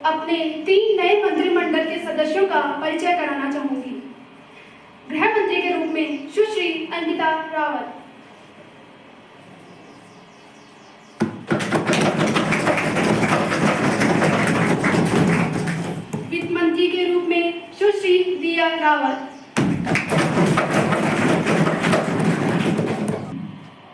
अपने 3 नए मंत्रिमंडल के सदस्यों का परिचय कराना चाहूंगी। गृह मंत्री के रूप में सुश्री अंकिता रावत, वित्त मंत्री के रूप में सुश्री दिया रावत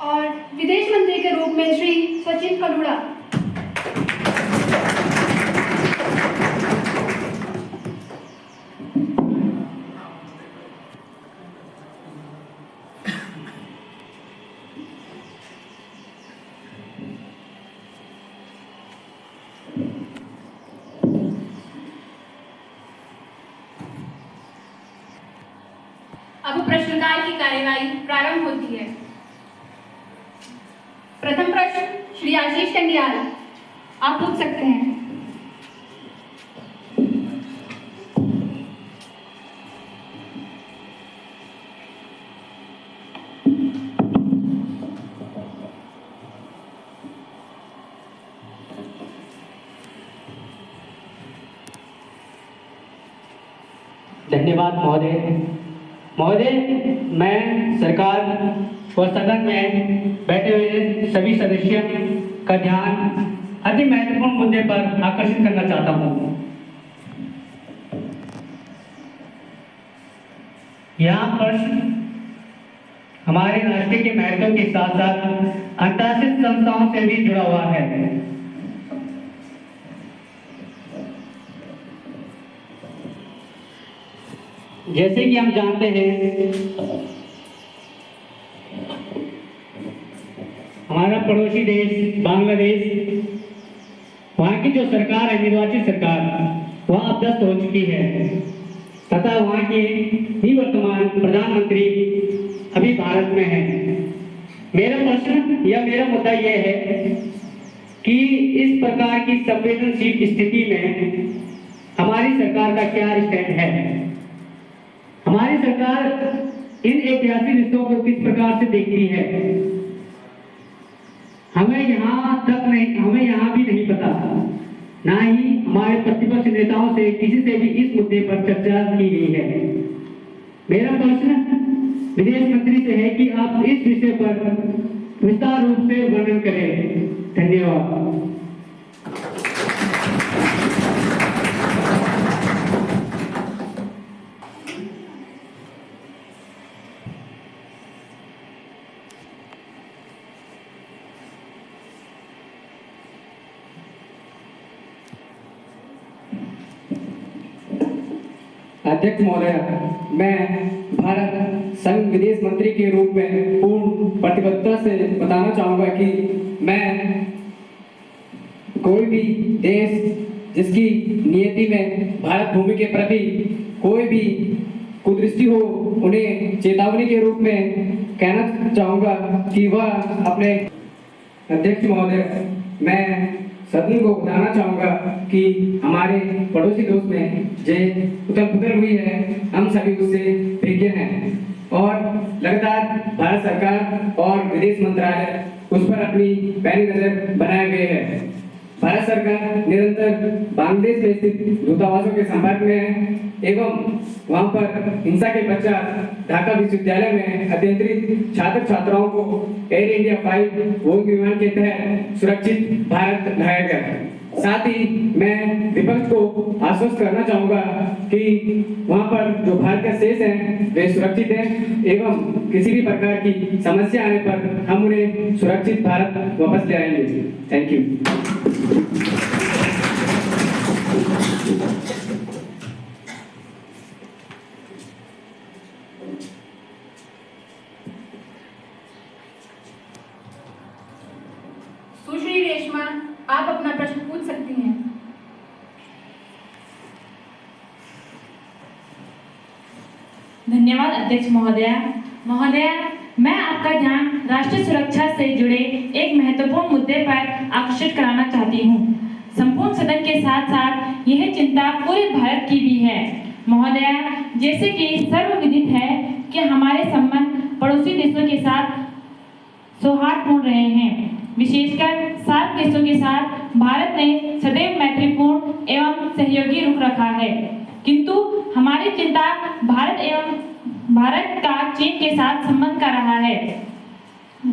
और विदेश मंत्री के रूप में श्री सचिन कलुड़ा। अब प्रश्नकाल की कार्यवाही प्रारंभ होती है। प्रथम प्रश्न श्री आशीष टंडियाल, आप पूछ सकते हैं। धन्यवाद महोदय, मैं सरकार और सदन में बैठे हुए सभी सदस्यों का ध्यान अति महत्वपूर्ण मुद्दे पर आकर्षित करना चाहता हूँ। यहाँ प्रश्न हमारे राष्ट्र के महत्व के साथ साथ अंतर्राष्ट्रीय संस्थाओं से भी जुड़ा हुआ है। जैसे कि हम जानते हैं, हमारा पड़ोसी देश बांग्लादेश, वहाँ की जो सरकार है, निर्वाचित सरकार, वह अपदस्थ हो चुकी है तथा वहाँ के ही वर्तमान प्रधानमंत्री अभी भारत में है। मेरा प्रश्न या मेरा मुद्दा यह है कि इस प्रकार की संवेदनशील स्थिति में हमारी सरकार का क्या स्टैंड है। हमारी सरकार इन ऐतिहासिक रिश्तों को किस प्रकार से देखती है, हमें यहाँ भी नहीं पता, ना ही हमारे प्रतिपक्ष नेताओं से किसी से भी इस मुद्दे पर चर्चा की गई है। मेरा प्रश्न विदेश मंत्री से है कि आप इस विषय पर विस्तार रूप से वर्णन करें। धन्यवाद। अध्यक्ष महोदय, मैं भारत संघ विदेश मंत्री के रूप में पूर्ण प्रतिबद्धता से बताना चाहूँगा कि मैं कोई भी देश जिसकी नियति में भारत भूमि के प्रति कोई भी कुदृष्टि हो, उन्हें चेतावनी के रूप में कहना चाहूँगा कि वह अपने अध्यक्ष महोदय, मैं सदन को बताना चाहूँगा कि हमारे पड़ोसी दोस्त में जो उथल पुथल हुई है, हम सभी उससे भिज्ञ हैं और लगातार भारत सरकार और विदेश मंत्रालय उस पर अपनी पैनी नजर बनाए हुए है। भारत सरकार निरंतर बांग्लादेश में स्थित दूतावासों के संपर्क में है एवं वहां पर हिंसा के पश्चात ढाका विश्वविद्यालय में अध्ययनरत छात्र छात्राओं को एयर इंडिया 5 बोइंग विमान के तहत सुरक्षित भारत लाया गया। साथ ही मैं विपक्ष को आश्वस्त करना चाहूँगा कि वहाँ पर जो भारत के शेष हैं वे सुरक्षित हैं एवं किसी भी प्रकार की समस्या आने पर हम उन्हें सुरक्षित भारत वापस ले आएंगे। Thank you. सुश्री रेशमा, आप अपना प्रश्न पूछ सकती हैं। धन्यवाद अध्यक्ष महोदया। मैं आपका ध्यान राष्ट्रीय सुरक्षा से जुड़े एक महत्वपूर्ण मुद्दे पर आकर्षित कराना चाहती हूँ। संपूर्ण सदन के साथ साथ यह चिंता पूरे भारत की भी है। महोदया, जैसे कि सर्वविदित है कि हमारे संबंध पड़ोसी देशों के साथ सौहार्दपूर्ण रहे हैं। विशेषकर सार्क देशों के साथ भारत ने सदैव मैत्रीपूर्ण एवं सहयोगी रुख रखा है, किंतु हमारी चिंता भारत का चीन के साथ संबंध का रहा है।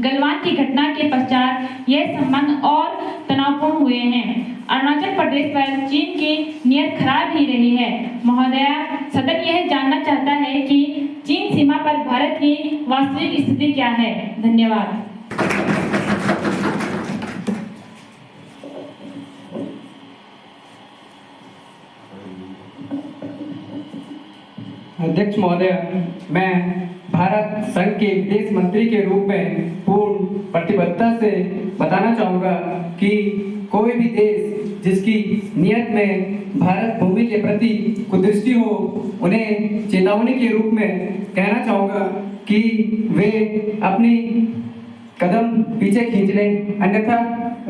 गलवान की घटना के पश्चात यह संबंध और तनावपूर्ण हुए हैं। अरुणाचल प्रदेश पर चीन की नीयत खराब ही रही है। महोदया, सदन यह जानना चाहता है कि चीन सीमा पर भारत की वास्तविक स्थिति क्या है। धन्यवाद। अध्यक्ष महोदय, मैं भारत संघ के विदेश मंत्री के रूप में पूर्ण प्रतिबद्धता से बताना चाहूँगा कि कोई भी देश जिसकी नियत में भारत भूमि के प्रति कुदृष्टि हो, उन्हें चेतावनी के रूप में कहना चाहूँगा कि वे अपनी कदम पीछे खींच लें, अन्यथा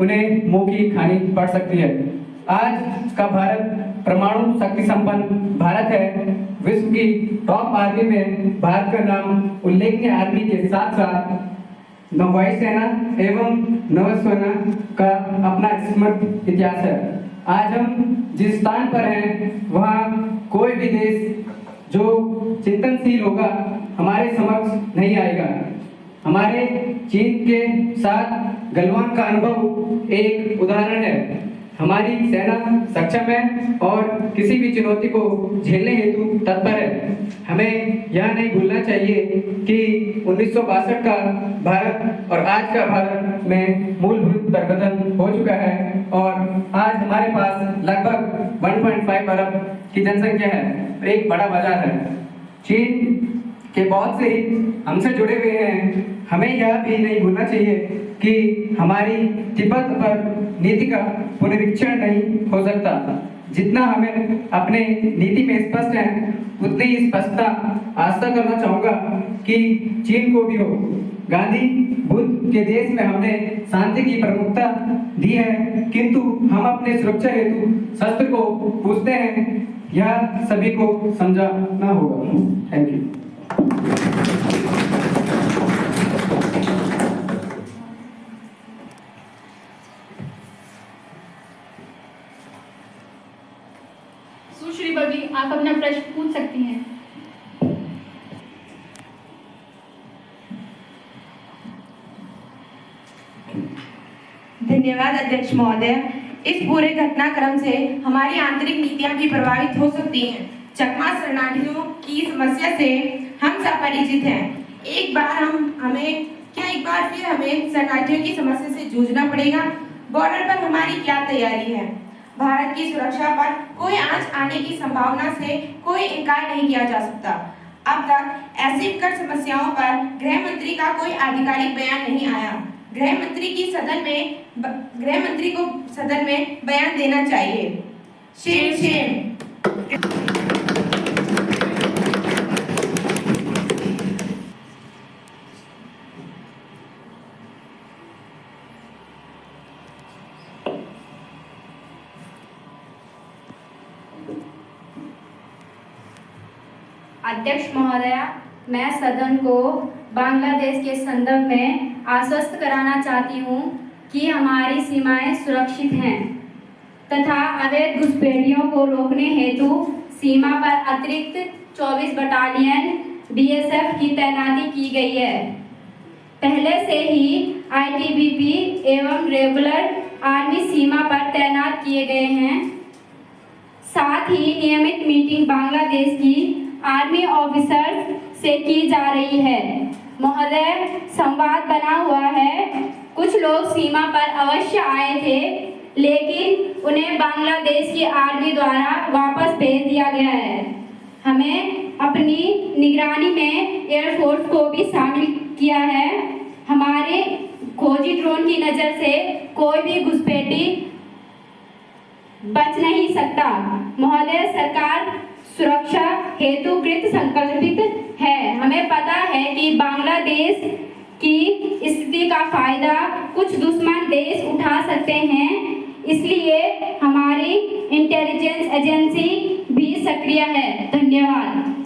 उन्हें मुंह की खानी पड़ सकती है। आज का भारत परमाणु शक्ति संपन्न भारत है। विश्व की टॉप आर्मी में भारत का नाम उल्लेखनीय आर्मी के साथ साथ नौवायुसेना एवं नौसेना का अपना समृद्ध इतिहास है। आज हम जिस स्थान पर हैं, वहाँ कोई भी देश जो चिंतनशील होगा हमारे समक्ष नहीं आएगा। हमारे चीन के साथ गलवान का अनुभव एक उदाहरण है। हमारी सेना सक्षम है और किसी भी चुनौती को झेलने हेतु तत्पर है। हमें यह नहीं भूलना चाहिए कि 1962 का भारत और आज का भारत में मूलभूत परिवर्तन हो चुका है और आज हमारे पास लगभग 1.5 अरब की जनसंख्या है, एक बड़ा बाजार है। चीन के बहुत से हित हमसे जुड़े हुए हैं। हमें यह भी नहीं भूलना चाहिए कि हमारी तिब्बत पर नीति का पुनरीक्षण नहीं हो सकता। जितना हमें अपने नीति में स्पष्ट है, उतनी ही स्पष्टता आस्था करना चाहूँगा कि चीन को भी हो। गांधी बुद्ध के देश में हमने शांति की प्रमुखता दी है, किंतु हम अपने सुरक्षा हेतु शस्त्र को पूछते हैं। यह सभी को समझना होगा। Thank you. सुश्री बबी, आप अपना प्रश्न पूछ सकती हैं। धन्यवाद अध्यक्ष महोदय। इस पूरे घटनाक्रम से हमारी आंतरिक नीतियां भी प्रभावित हो सकती हैं। चकमा शरणार्थियों की समस्या से हम सब परिचित हैं। एक बार फिर हमें शरणार्थियों की समस्या से जूझना पड़ेगा। बॉर्डर पर हमारी क्या तैयारी है? भारत की सुरक्षा पर कोई आंच आने की संभावना से कोई इनकार नहीं किया जा सकता। अब तक ऐसी विकट समस्याओं पर गृह मंत्री का कोई आधिकारिक बयान नहीं आया। गृह मंत्री को सदन में बयान देना चाहिए। Shem Shem. अध्यक्ष महोदया, मैं सदन को बांग्लादेश के संदर्भ में आश्वस्त कराना चाहती हूँ कि हमारी सीमाएं सुरक्षित हैं तथा अवैध घुसपैठियों को रोकने हेतु सीमा पर अतिरिक्त 24 बटालियन बीएसएफ की तैनाती की गई है। पहले से ही आईटीबीपी एवं रेगुलर आर्मी सीमा पर तैनात किए गए हैं। साथ ही नियमित मीटिंग बांग्लादेश की आर्मी ऑफिसर्स से की जा रही है। महोदय, संवाद बना हुआ है। कुछ लोग सीमा पर अवश्य आए थे, लेकिन उन्हें बांग्लादेश की आर्मी द्वारा वापस भेज दिया गया है। हमें अपनी निगरानी में एयरफोर्स को भी शामिल किया है। हमारे खोजी ड्रोन की नज़र से कोई भी घुसपैठी बच नहीं सकता। महोदय, सरकार सुरक्षा हेतु कृत संकल्पित है। हमें पता है कि बांग्लादेश की स्थिति का फायदा कुछ दुश्मन देश उठा सकते हैं, इसलिए हमारी इंटेलिजेंस एजेंसी भी सक्रिय है। धन्यवाद।